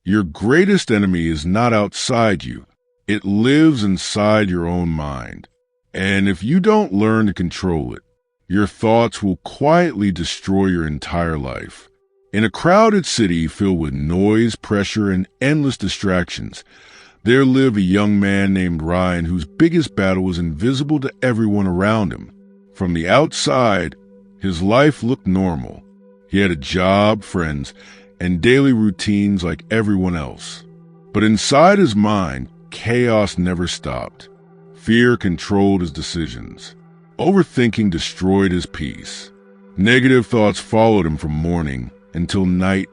Your greatest enemy is not outside you. It lives inside your own mind. And if you don't learn to control it, your thoughts will quietly destroy your entire life. In a crowded city filled with noise, pressure, and endless distractions, there lived a young man named Ryan whose biggest battle was invisible to everyone around him. From the outside, his life looked normal. He had a job, friends, and daily routines like everyone else. But inside his mind, chaos never stopped. Fear controlled his decisions. Overthinking destroyed his peace. Negative thoughts followed him from morning until night,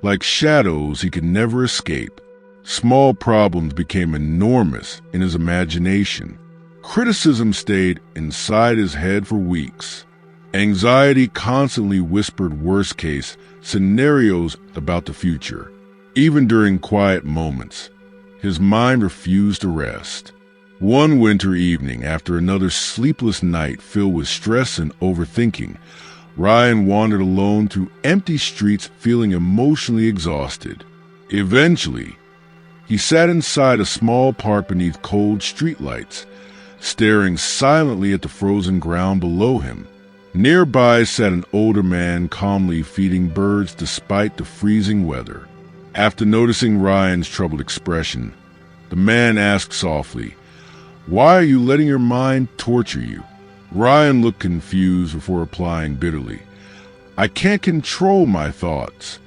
like shadows he could never escape. Small problems became enormous in his imagination. Criticism stayed inside his head for weeks. Anxiety constantly whispered worst-case scenarios about the future. Even during quiet moments, his mind refused to rest. One winter evening, after another sleepless night filled with stress and overthinking, Ryan wandered alone through empty streets feeling emotionally exhausted. Eventually, he sat inside a small park beneath cold streetlights, staring silently at the frozen ground below him. Nearby sat an older man calmly feeding birds despite the freezing weather. After noticing Ryan's troubled expression, the man asked softly, "Why are you letting your mind torture you?" Ryan looked confused before replying bitterly, "I can't control my thoughts."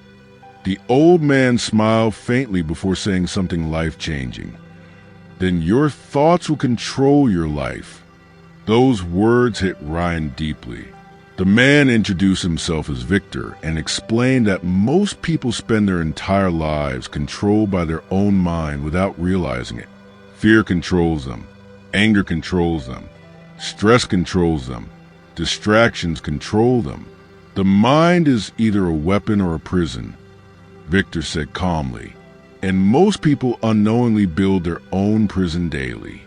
The old man smiled faintly before saying something life-changing. "Then your thoughts will control your life." Those words hit Ryan deeply. The man introduced himself as Victor and explained that most people spend their entire lives controlled by their own mind without realizing it. Fear controls them. Anger controls them. Stress controls them. Distractions control them. The mind is either a weapon or a prison, Victor said calmly, and most people unknowingly build their own prison daily.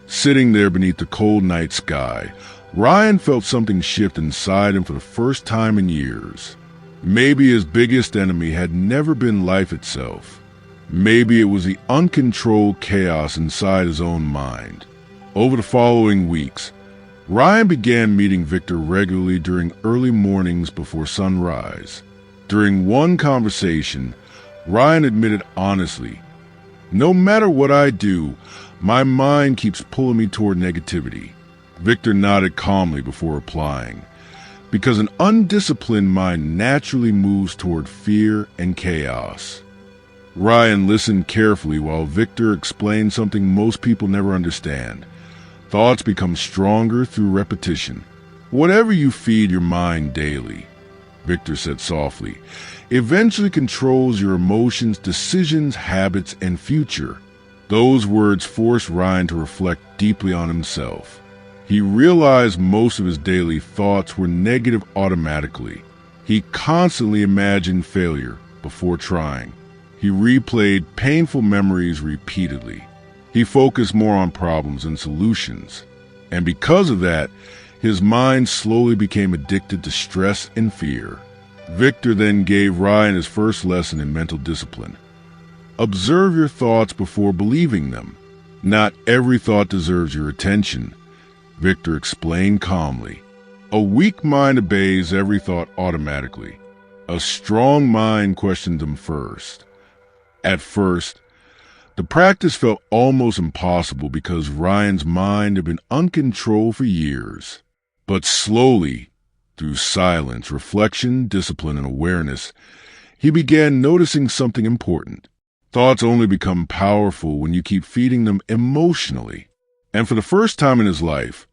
Sitting there beneath the cold night sky, Ryan felt something shift inside him for the first time in years. Maybe his biggest enemy had never been life itself. Maybe it was the uncontrolled chaos inside his own mind. Over the following weeks, Ryan began meeting Victor regularly during early mornings before sunrise. During one conversation, Ryan admitted honestly, "No matter what I do, my mind keeps pulling me toward negativity." Victor nodded calmly before replying, "Because an undisciplined mind naturally moves toward fear and chaos." Ryan listened carefully while Victor explained something most people never understand. Thoughts become stronger through repetition. Whatever you feed your mind daily, Victor said softly, eventually controls your emotions, decisions, habits, and future. Those words forced Ryan to reflect deeply on himself. He realized most of his daily thoughts were negative automatically. He constantly imagined failure before trying. He replayed painful memories repeatedly. He focused more on problems and solutions. And because of that, his mind slowly became addicted to stress and fear. Victor then gave Ryan his first lesson in mental discipline. Observe your thoughts before believing them. Not every thought deserves your attention, Victor explained calmly. A weak mind obeys every thought automatically. A strong mind questions them first. At first, the practice felt almost impossible because Ryan's mind had been uncontrolled for years. But slowly, through silence, reflection, discipline, and awareness, he began noticing something important. Thoughts only become powerful when you keep feeding them emotionally. And for the first time in his life,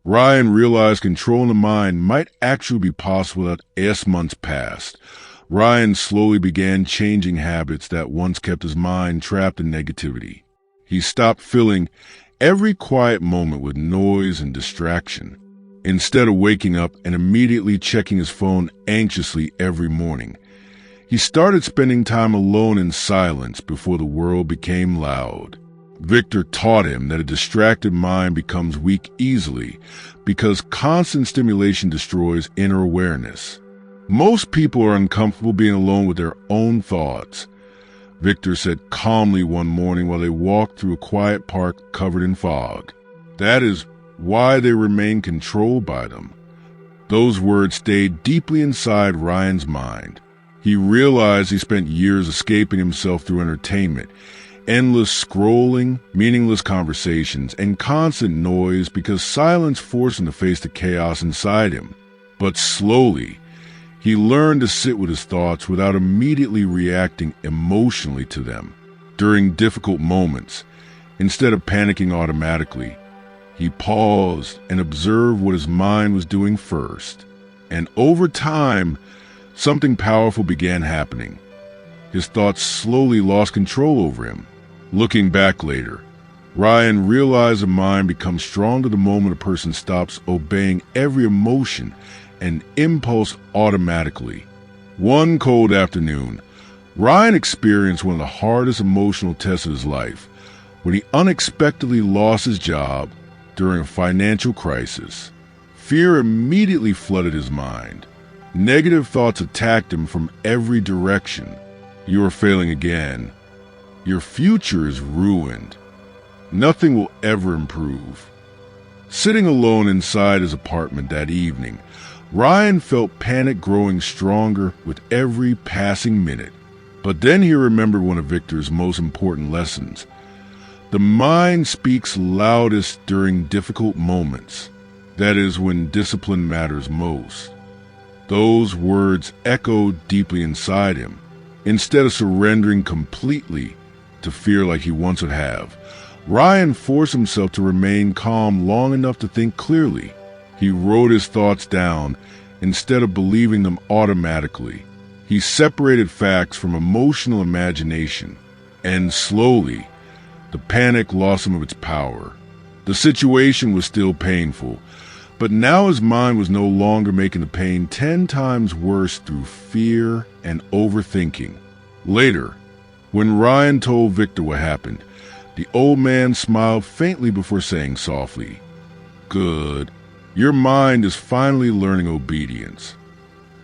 Ryan realized controlling the mind might actually be possible as months passed. Ryan slowly began changing habits that once kept his mind trapped in negativity. He stopped filling every quiet moment with noise and distraction. Instead of waking up and immediately checking his phone anxiously every morning, he started spending time alone in silence before the world became loud. Victor taught him that a distracted mind becomes weak easily because constant stimulation destroys inner awareness. Most people are uncomfortable being alone with their own thoughts. Victor said calmly one morning while they walked through a quiet park covered in fog. That is why they remain controlled by them. Those words stayed deeply inside Ryan's mind. He realized he spent years escaping himself through entertainment, endless scrolling, meaningless conversations, and constant noise because silence forced him to face the chaos inside him. But slowly, he learned to sit with his thoughts without immediately reacting emotionally to them. During difficult moments, instead of panicking automatically, he paused and observed what his mind was doing first. And over time, something powerful began happening. His thoughts slowly lost control over him. Looking back later, Ryan realized the mind becomes stronger the moment a person stops obeying every emotion and impulse automatically. One cold afternoon, Ryan experienced one of the hardest emotional tests of his life when he unexpectedly lost his job during a financial crisis. Fear immediately flooded his mind. Negative thoughts attacked him from every direction. You are failing again. Your future is ruined. Nothing will ever improve. Sitting alone inside his apartment that evening, Ryan felt panic growing stronger with every passing minute. But then he remembered one of Victor's most important lessons. The mind speaks loudest during difficult moments. That is when discipline matters most. Those words echoed deeply inside him. Instead of surrendering completely to fear like he once would have, Ryan forced himself to remain calm long enough to think clearly. He wrote his thoughts down instead of believing them automatically. He separated facts from emotional imagination, and slowly, the panic lost some of its power. The situation was still painful, but now his mind was no longer making the pain 10 times worse through fear and overthinking. Later, when Ryan told Victor what happened, the old man smiled faintly before saying softly, "Good. Your mind is finally learning obedience."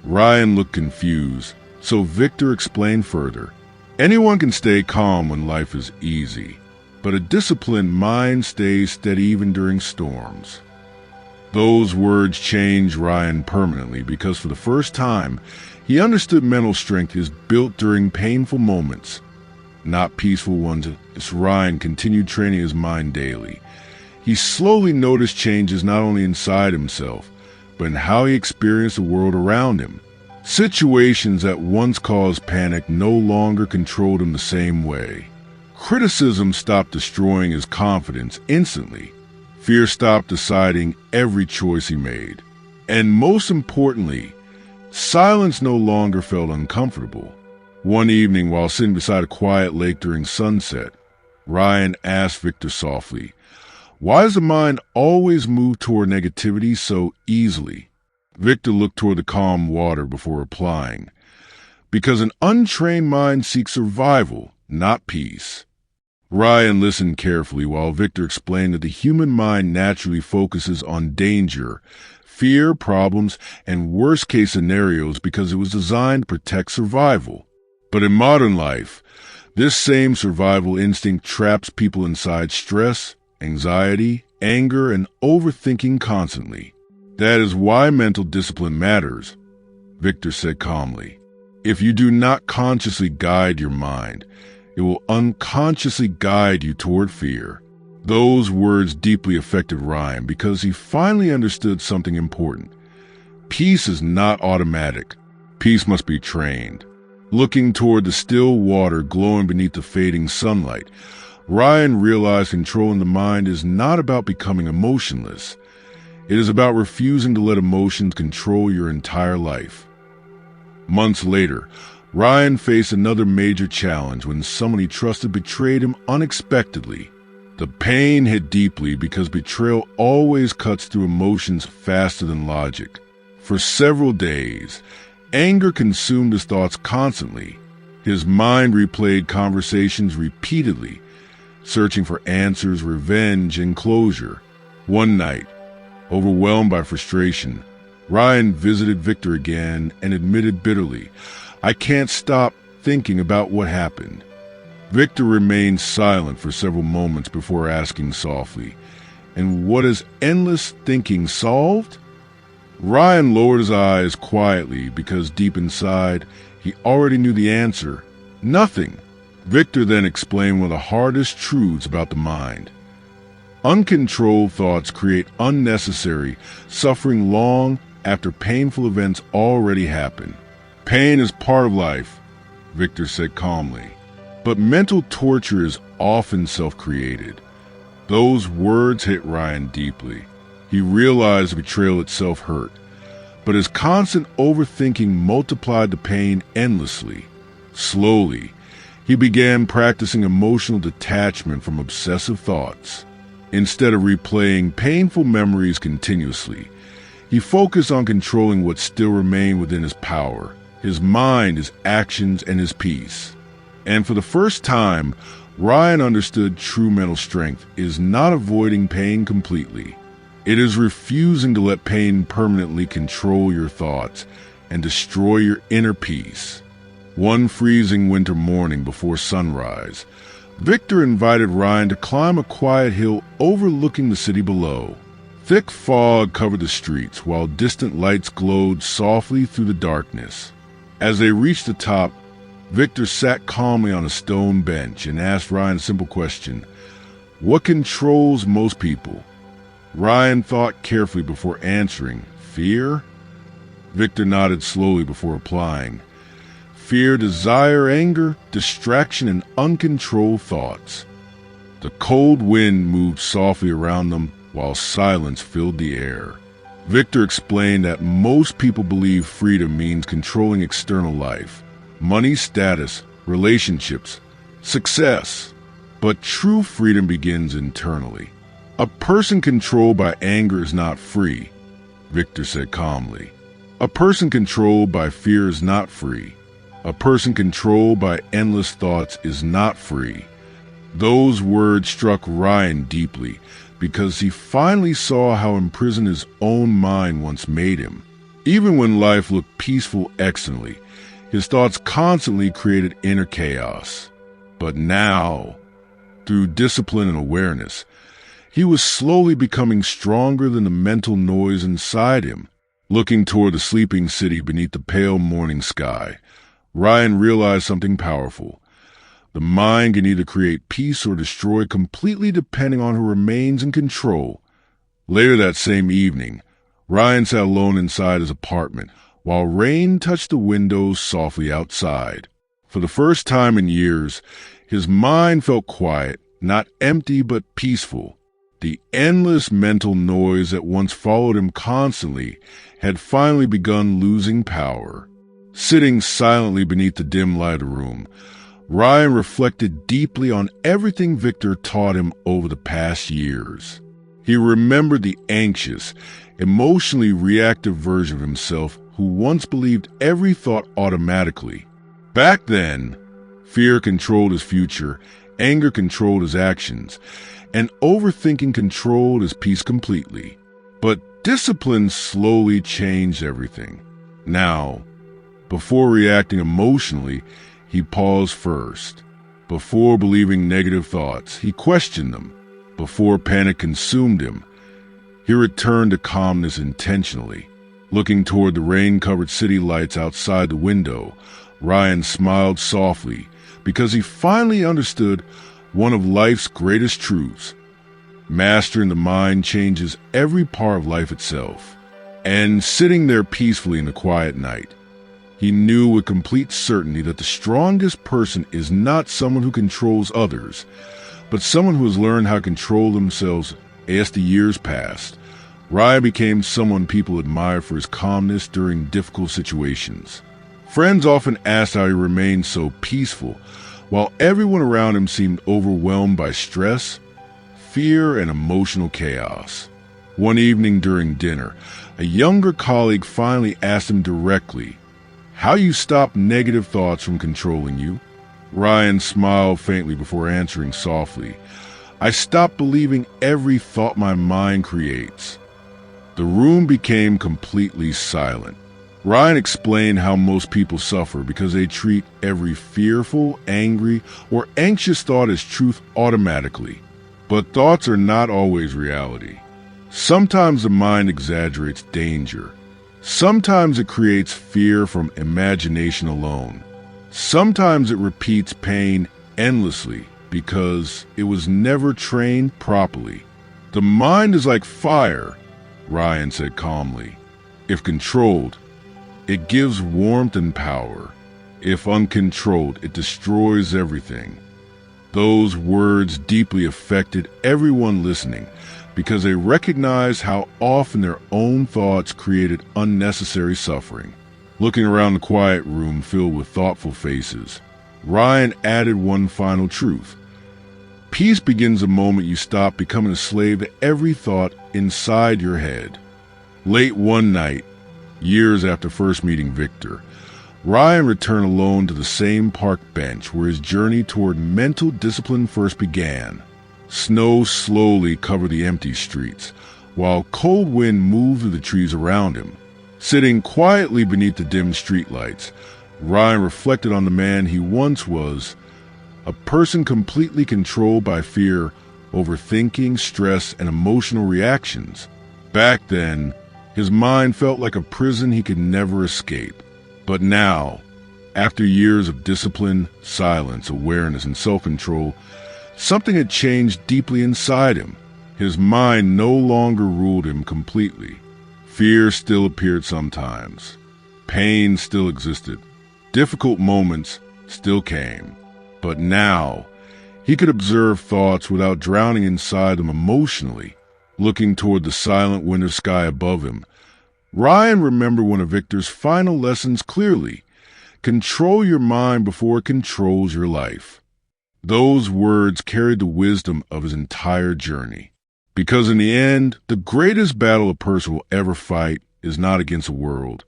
Ryan looked confused, so Victor explained further. Anyone can stay calm when life is easy, but a disciplined mind stays steady even during storms. Those words changed Ryan permanently because for the first time, he understood mental strength is built during painful moments, not peaceful ones, as Ryan continued training his mind daily. He slowly noticed changes not only inside himself, but in how he experienced the world around him. Situations that once caused panic no longer controlled him the same way. Criticism stopped destroying his confidence instantly. Fear stopped deciding every choice he made. And most importantly, silence no longer felt uncomfortable. One evening, while sitting beside a quiet lake during sunset, Ryan asked Victor softly, "Why does the mind always move toward negativity so easily?" Victor looked toward the calm water before replying, "Because an untrained mind seeks survival, not peace." Ryan listened carefully while Victor explained that the human mind naturally focuses on danger, fear, problems, and worst-case scenarios because it was designed to protect survival. But in modern life, this same survival instinct traps people inside stress, anxiety, anger, and overthinking constantly. That is why mental discipline matters, Victor said calmly. If you do not consciously guide your mind, it will unconsciously guide you toward fear. Those words deeply affected Ryan because he finally understood something important. Peace is not automatic. Peace must be trained. Looking toward the still water glowing beneath the fading sunlight, Ryan realized controlling the mind is not about becoming emotionless. It is about refusing to let emotions control your entire life. Months later, Ryan faced another major challenge when someone he trusted betrayed him unexpectedly. The pain hit deeply because betrayal always cuts through emotions faster than logic. For several days, anger consumed his thoughts constantly. His mind replayed conversations repeatedly, searching for answers, revenge, and closure. One night, overwhelmed by frustration, Ryan visited Victor again and admitted bitterly, "I can't stop thinking about what happened." Victor remained silent for several moments before asking softly, "And what is endless thinking solved?" Ryan lowered his eyes quietly because deep inside, he already knew the answer: nothing. Victor then explained one of the hardest truths about the mind. Uncontrolled thoughts create unnecessary suffering long after painful events already happen. Pain is part of life, Victor said calmly, but mental torture is often self-created. Those words hit Ryan deeply. He realized the betrayal itself hurt, but his constant overthinking multiplied the pain endlessly. Slowly, he began practicing emotional detachment from obsessive thoughts. Instead of replaying painful memories continuously, he focused on controlling what still remained within his power: his mind, his actions, and his peace. And for the first time, Ryan understood true mental strength is not avoiding pain completely. It is refusing to let pain permanently control your thoughts and destroy your inner peace. One freezing winter morning before sunrise, Victor invited Ryan to climb a quiet hill overlooking the city below. Thick fog covered the streets, while distant lights glowed softly through the darkness. As they reached the top, Victor sat calmly on a stone bench and asked Ryan a simple question: "What controls most people?" Ryan thought carefully before answering: "Fear?" Victor nodded slowly before replying: "Fear, desire, anger, distraction, and uncontrolled thoughts." The cold wind moved softly around them while silence filled the air. Victor explained that most people believe freedom means controlling external life: money, status, relationships, success. But true freedom begins internally. A person controlled by anger is not free, Victor said calmly. A person controlled by fear is not free. A person controlled by endless thoughts is not free. Those words struck Ryan deeply because he finally saw how imprisoned his own mind once made him. Even when life looked peaceful externally, his thoughts constantly created inner chaos. But now, through discipline and awareness, he was slowly becoming stronger than the mental noise inside him. Looking toward the sleeping city beneath the pale morning sky, Ryan realized something powerful. The mind can either create peace or destroy completely depending on who remains in control. Later that same evening, Ryan sat alone inside his apartment while rain touched the windows softly outside. For the first time in years, his mind felt quiet, not empty but peaceful. The endless mental noise that once followed him constantly had finally begun losing power. Sitting silently beneath the dim light of the room, Ryan reflected deeply on everything Victor taught him over the past years. He remembered the anxious, emotionally reactive version of himself who once believed every thought automatically. Back then, fear controlled his future, anger controlled his actions, and overthinking controlled his peace completely. But discipline slowly changed everything. Now, before reacting emotionally, he paused first. Before believing negative thoughts, he questioned them. Before panic consumed him, he returned to calmness intentionally. Looking toward the rain-covered city lights outside the window, Ryan smiled softly because he finally understood one of life's greatest truths. Mastering the mind changes every part of life itself. And sitting there peacefully in the quiet night, he knew with complete certainty that the strongest person is not someone who controls others, but someone who has learned how to control themselves. As the years passed, Ryan became someone people admire for his calmness during difficult situations. Friends often asked how he remained so peaceful, while everyone around him seemed overwhelmed by stress, fear, and emotional chaos. One evening during dinner, a younger colleague finally asked him directly, "How you stop negative thoughts from controlling you?" Ryan smiled faintly before answering softly, "I stopped believing every thought my mind creates." The room became completely silent. Ryan explained how most people suffer because they treat every fearful, angry, or anxious thought as truth automatically. But thoughts are not always reality. Sometimes the mind exaggerates danger. Sometimes it creates fear from imagination alone. Sometimes it repeats pain endlessly because it was never trained properly. The mind is like fire, Ryan said calmly. If controlled, it gives warmth and power. If uncontrolled, it destroys everything. Those words deeply affected everyone listening because they recognized how often their own thoughts created unnecessary suffering. Looking around the quiet room filled with thoughtful faces, Ryan added one final truth. Peace begins the moment you stop becoming a slave to every thought inside your head. Late one night, years after first meeting Victor, Ryan returned alone to the same park bench where his journey toward mental discipline first began. Snow slowly covered the empty streets, while cold wind moved through the trees around him. Sitting quietly beneath the dim streetlights, Ryan reflected on the man he once was, a person completely controlled by fear, overthinking, stress, and emotional reactions. Back then, his mind felt like a prison he could never escape. But now, after years of discipline, silence, awareness, and self-control, something had changed deeply inside him. His mind no longer ruled him completely. Fear still appeared sometimes. Pain still existed. Difficult moments still came. But now, he could observe thoughts without drowning inside them emotionally. Looking toward the silent winter sky above him, Ryan remembered one of Victor's final lessons clearly. Control your mind before it controls your life. Those words carried the wisdom of his entire journey. Because in the end, the greatest battle a person will ever fight is not against the world.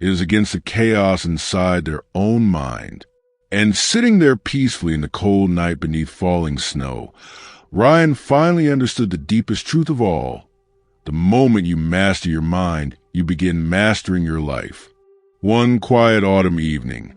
It is against the chaos inside their own mind. And sitting there peacefully in the cold night beneath falling snow, Ryan finally understood the deepest truth of all. The moment you master your mind, you begin mastering your life. One quiet autumn evening,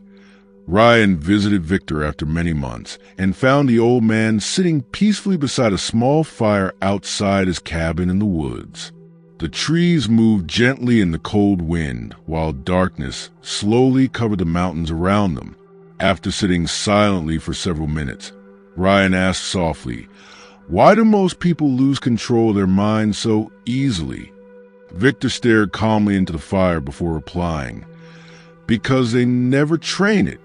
Ryan visited Victor after many months and found the old man sitting peacefully beside a small fire outside his cabin in the woods. The trees moved gently in the cold wind, while darkness slowly covered the mountains around them. After sitting silently for several minutes, Ryan asked softly, "Why do most people lose control of their minds so easily?" Victor stared calmly into the fire before replying, "Because they never train it."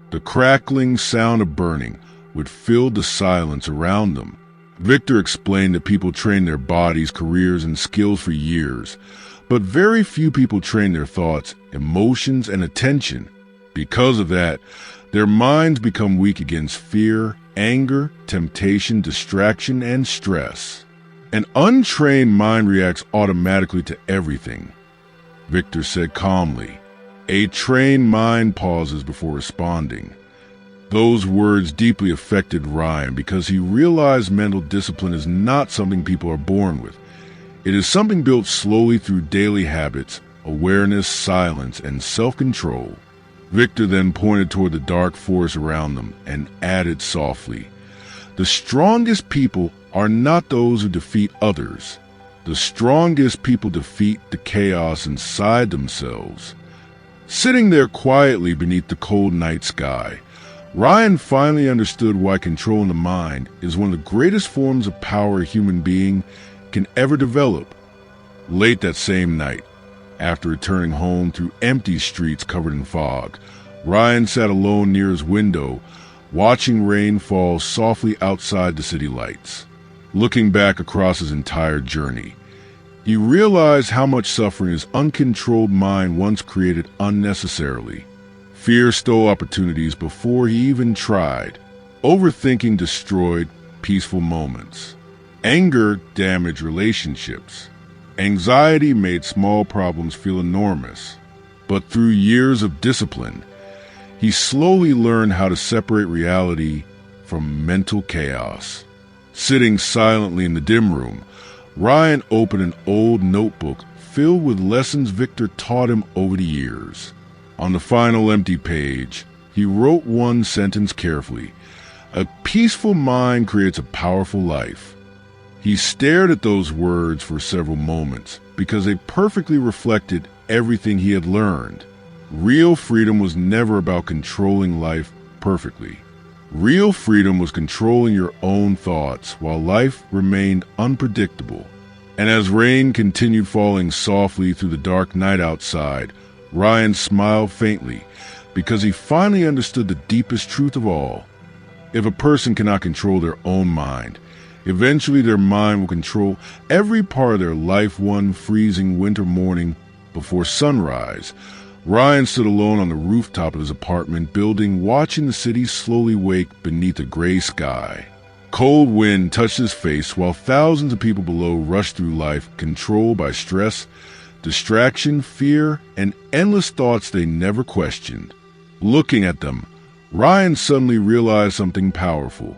The crackling sound of burning would fill the silence around them. Victor explained that people train their bodies, careers, and skills for years, but very few people train their thoughts, emotions, and attention. Because of that, their minds become weak against fear, anger, temptation, distraction, and stress. An untrained mind reacts automatically to everything, Victor said calmly. A trained mind pauses before responding. Those words deeply affected Ryan because he realized mental discipline is not something people are born with. It is something built slowly through daily habits, awareness, silence, and self-control. Victor then pointed toward the dark forest around them and added softly, "The strongest people are not those who defeat others. The strongest people defeat the chaos inside themselves." Sitting there quietly beneath the cold night sky, Ryan finally understood why controlling the mind is one of the greatest forms of power a human being can ever develop. Late that same night, after returning home through empty streets covered in fog, Ryan sat alone near his window, watching rain fall softly outside the city lights. Looking back across his entire journey, he realized how much suffering his uncontrolled mind once created unnecessarily. Fear stole opportunities before he even tried. Overthinking destroyed peaceful moments. Anger damaged relationships. Anxiety made small problems feel enormous. But through years of discipline, he slowly learned how to separate reality from mental chaos. Sitting silently in the dim room, Ryan opened an old notebook filled with lessons Victor taught him over the years. On the final empty page, he wrote one sentence carefully: "A peaceful mind creates a powerful life." He stared at those words for several moments because they perfectly reflected everything he had learned. Real freedom was never about controlling life perfectly. Real freedom was controlling your own thoughts while life remained unpredictable. And as rain continued falling softly through the dark night outside, Ryan smiled faintly because he finally understood the deepest truth of all. If a person cannot control their own mind, eventually their mind will control every part of their life. One freezing winter morning before sunrise, Ryan stood alone on the rooftop of his apartment building, watching the city slowly wake beneath a gray sky. Cold wind touched his face while thousands of people below rushed through life, controlled by stress, distraction, fear, and endless thoughts they never questioned. Looking at them, Ryan suddenly realized something powerful.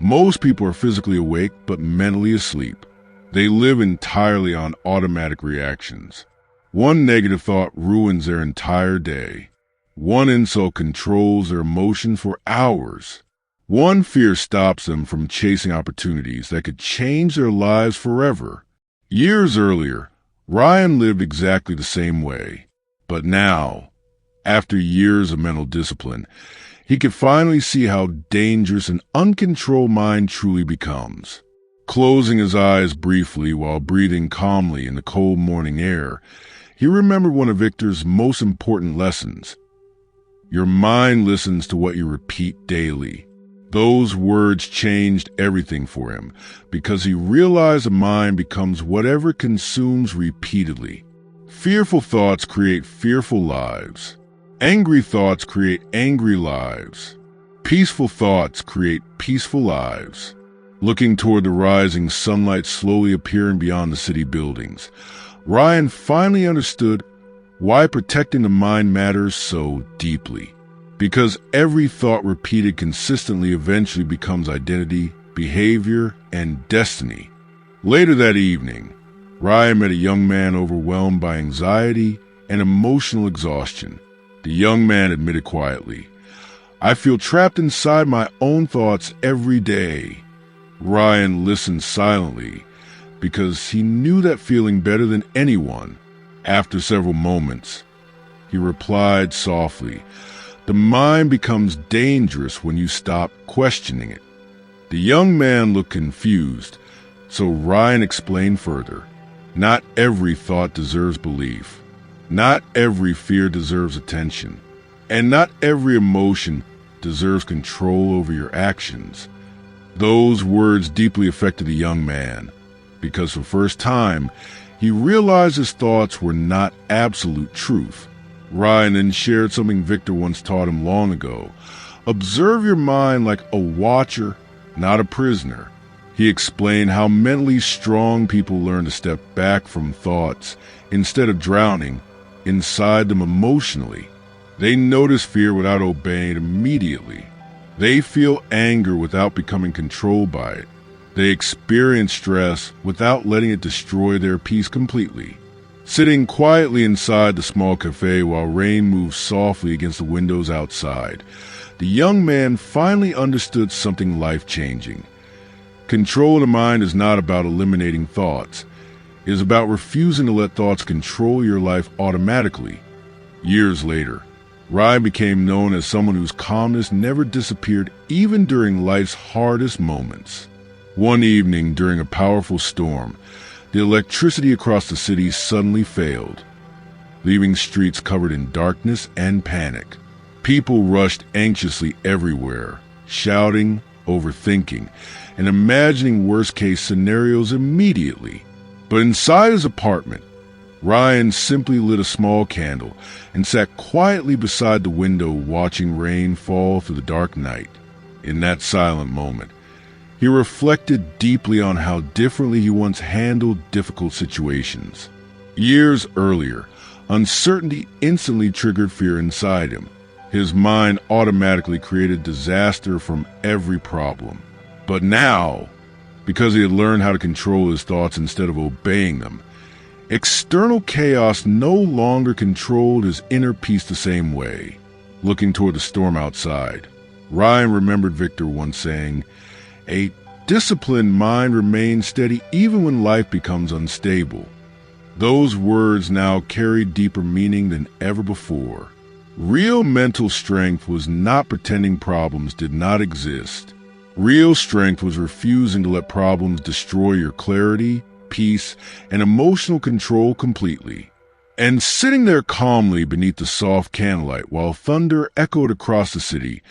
Most people are physically awake but mentally asleep. They live entirely on automatic reactions. One negative thought ruins their entire day. One insult controls their emotions for hours. One fear stops them from chasing opportunities that could change their lives forever. Years earlier, Ryan lived exactly the same way. But now, after years of mental discipline, he could finally see how dangerous an uncontrolled mind truly becomes. Closing his eyes briefly while breathing calmly in the cold morning air, he remembered one of Victor's most important lessons. Your mind listens to what you repeat daily. Those words changed everything for him because he realized the mind becomes whatever consumes repeatedly. Fearful thoughts create fearful lives. Angry thoughts create angry lives. Peaceful thoughts create peaceful lives. Looking toward the rising sunlight slowly appearing beyond the city buildings, Ryan finally understood why protecting the mind matters so deeply. Because every thought repeated consistently eventually becomes identity, behavior, and destiny. Later that evening, Ryan met a young man overwhelmed by anxiety and emotional exhaustion. The young man admitted quietly, "I feel trapped inside my own thoughts every day." Ryan listened silently because he knew that feeling better than anyone. After several moments, he replied softly, "The mind becomes dangerous when you stop questioning it." The young man looked confused, so Ryan explained further. Not every thought deserves belief. Not every fear deserves attention. And not every emotion deserves control over your actions. Those words deeply affected the young man, because for the first time, he realized his thoughts were not absolute truth. Ryan then shared something Victor once taught him long ago. Observe your mind like a watcher, not a prisoner. He explained how mentally strong people learn to step back from thoughts instead of drowning inside them emotionally. They notice fear without obeying it immediately. They feel anger without becoming controlled by it. They experience stress without letting it destroy their peace completely. Sitting quietly inside the small cafe while rain moves softly against the windows outside, the young man finally understood something life-changing. Control of the mind is not about eliminating thoughts. It is about refusing to let thoughts control your life automatically. Years later, Ryan became known as someone whose calmness never disappeared even during life's hardest moments. One evening during a powerful storm, the electricity across the city suddenly failed, leaving streets covered in darkness and panic. People rushed anxiously everywhere, shouting, overthinking, and imagining worst-case scenarios immediately. But inside his apartment, Ryan simply lit a small candle and sat quietly beside the window watching rain fall through the dark night. In that silent moment, he reflected deeply on how differently he once handled difficult situations. Years earlier, uncertainty instantly triggered fear inside him. His mind automatically created disaster from every problem. But now, because he had learned how to control his thoughts instead of obeying them, External chaos no longer controlled his inner peace the same way. Looking toward the storm outside, Ryan remembered Victor once saying, "A disciplined mind remains steady even when life becomes unstable." Those words now carried deeper meaning than ever before. Real mental strength was not pretending problems did not exist. Real strength was refusing to let problems destroy your clarity, peace, and emotional control completely. And sitting there calmly beneath the soft candlelight while thunder echoed across the city,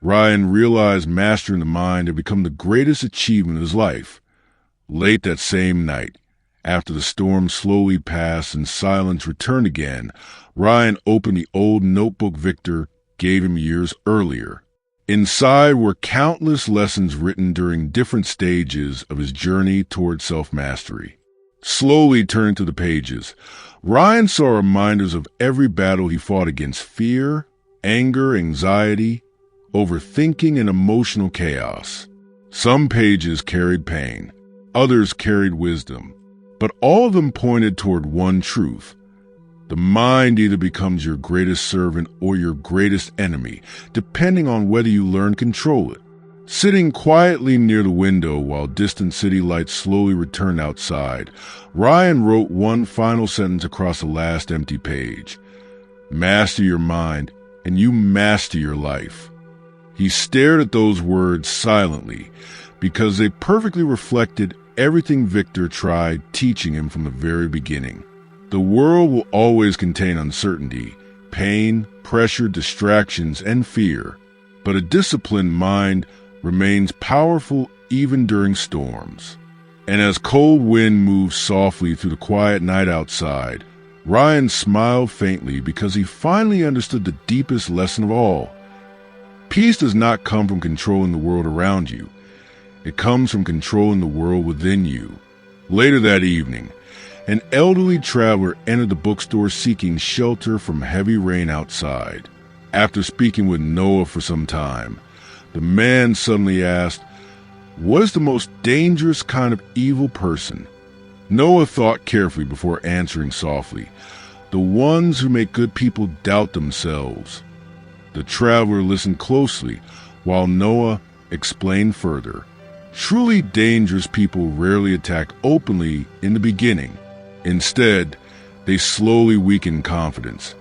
Ryan realized mastering the mind had become the greatest achievement of his life. Late that same night, after the storm slowly passed and silence returned again, Ryan opened the old notebook Victor gave him years earlier. Inside were countless lessons written during different stages of his journey toward self-mastery. Slowly turning to the pages, Ryan saw reminders of every battle he fought against fear, anger, anxiety, overthinking, and emotional chaos. Some pages carried pain, others carried wisdom, but all of them pointed toward one truth. The mind either becomes your greatest servant or your greatest enemy, depending on whether you learn to control it. Sitting quietly near the window while distant city lights slowly returned outside, Ryan wrote one final sentence across the last empty page. "Master your mind, and you master your life." He stared at those words silently because they perfectly reflected everything Victor tried teaching him from the very beginning. The world will always contain uncertainty, pain, pressure, distractions, and fear, but a disciplined mind remains powerful even during storms. And as cold wind moved softly through the quiet night outside, Ryan smiled faintly because he finally understood the deepest lesson of all. Peace does not come from controlling the world around you. It comes from controlling the world within you. Later that evening, an elderly traveler entered the bookstore seeking shelter from heavy rain outside. After speaking with Noah for some time, the man suddenly asked, "What is the most dangerous kind of evil person?" Noah thought carefully before answering softly, "The ones who make good people doubt themselves." The traveler listened closely while Noah explained further. Truly dangerous people rarely attack openly in the beginning. Instead, they slowly weaken confidence,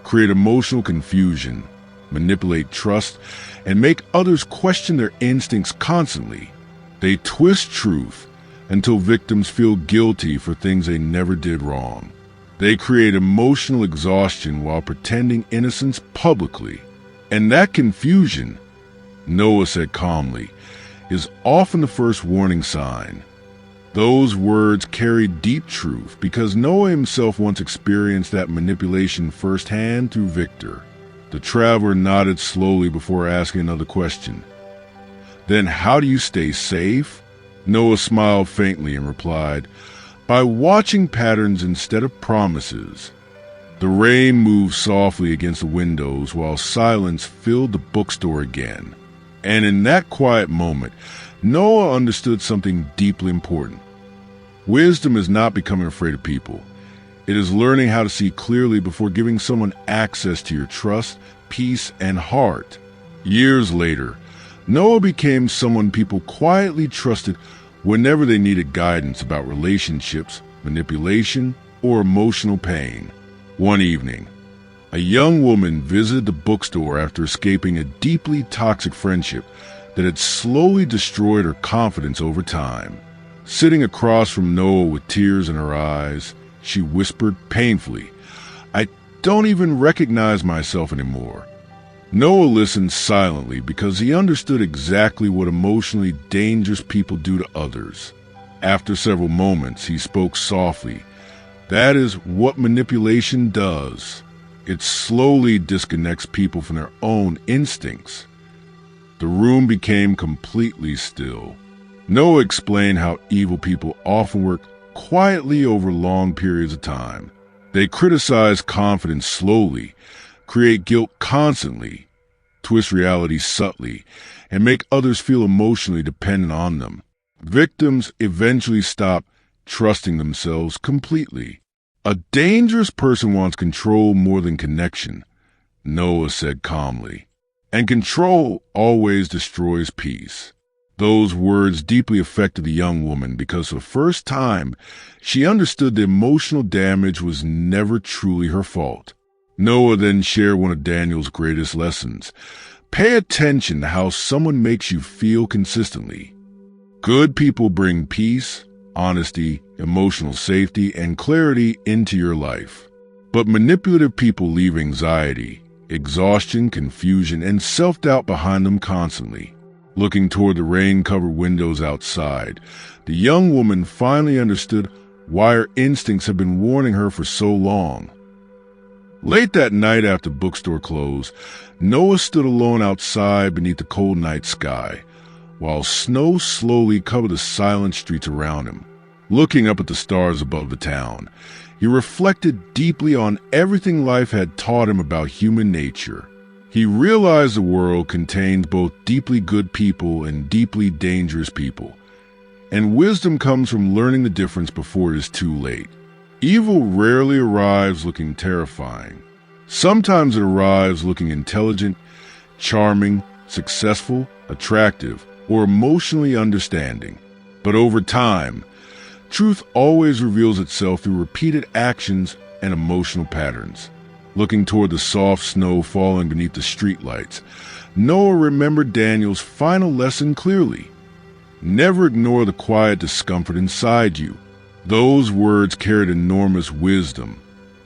create emotional confusion, manipulate trust, and make others question their instincts constantly. They twist truth until victims feel guilty for things they never did wrong. They create emotional exhaustion while pretending innocence publicly. And that confusion, Noah said calmly, is often the first warning sign. Those words carry deep truth because Noah himself once experienced that manipulation firsthand through Victor. The traveler nodded slowly before asking another question. "Then how do you stay safe?" Noah smiled faintly and replied, "By watching patterns instead of promises." The rain moved softly against the windows while silence filled the bookstore again. And in that quiet moment, Noah understood something deeply important. Wisdom is not becoming afraid of people. It is learning how to see clearly before giving someone access to your trust, peace, and heart. Years later, Noah became someone people quietly trusted whenever they needed guidance about relationships, manipulation, or emotional pain. One evening, a young woman visited the bookstore after escaping a deeply toxic friendship that had slowly destroyed her confidence over time. Sitting across from Noah with tears in her eyes, she whispered painfully, "I don't even recognize myself anymore." Noah listened silently because he understood exactly what emotionally dangerous people do to others. After several moments, he spoke softly. "That is what manipulation does. It slowly disconnects people from their own instincts." The room became completely still. Noah explained how evil people often work quietly over long periods of time. They criticize confidence slowly, create guilt constantly, twist reality subtly, and make others feel emotionally dependent on them. Victims eventually stop trusting themselves completely. A dangerous person wants control more than connection, Noah said calmly. And control always destroys peace. Those words deeply affected the young woman because for the first time, she understood the emotional damage was never truly her fault. Noah then shared one of Daniel's greatest lessons. Pay attention to how someone makes you feel consistently. Good people bring peace, honesty, emotional safety, and clarity into your life. But manipulative people leave anxiety, exhaustion, confusion, and self-doubt behind them constantly. Looking toward the rain-covered windows outside, the young woman finally understood why her instincts had been warning her for so long. Late that night after bookstore closed, Noah stood alone outside beneath the cold night sky, while snow slowly covered the silent streets around him. Looking up at the stars above the town, he reflected deeply on everything life had taught him about human nature. He realized the world contained both deeply good people and deeply dangerous people, and wisdom comes from learning the difference before it is too late. Evil rarely arrives looking terrifying. Sometimes it arrives looking intelligent, charming, successful, attractive, or emotionally understanding. But over time, truth always reveals itself through repeated actions and emotional patterns. Looking toward the soft snow falling beneath the streetlights, Noah remembered Daniel's final lesson clearly. Never ignore the quiet discomfort inside you. Those words carried enormous wisdom,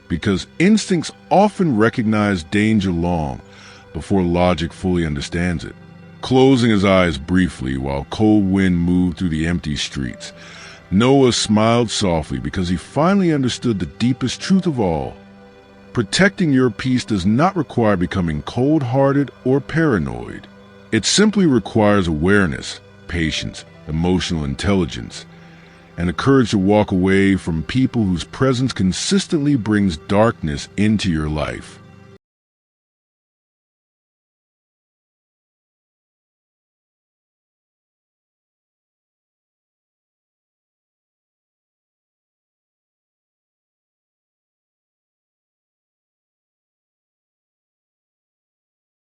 because instincts often recognize danger long before logic fully understands it. Closing his eyes briefly while cold wind moved through the empty streets, Noah smiled softly because he finally understood the deepest truth of all. Protecting your peace does not require becoming cold-hearted or paranoid. It simply requires awareness, patience, emotional intelligence, and the courage to walk away from people whose presence consistently brings darkness into your life.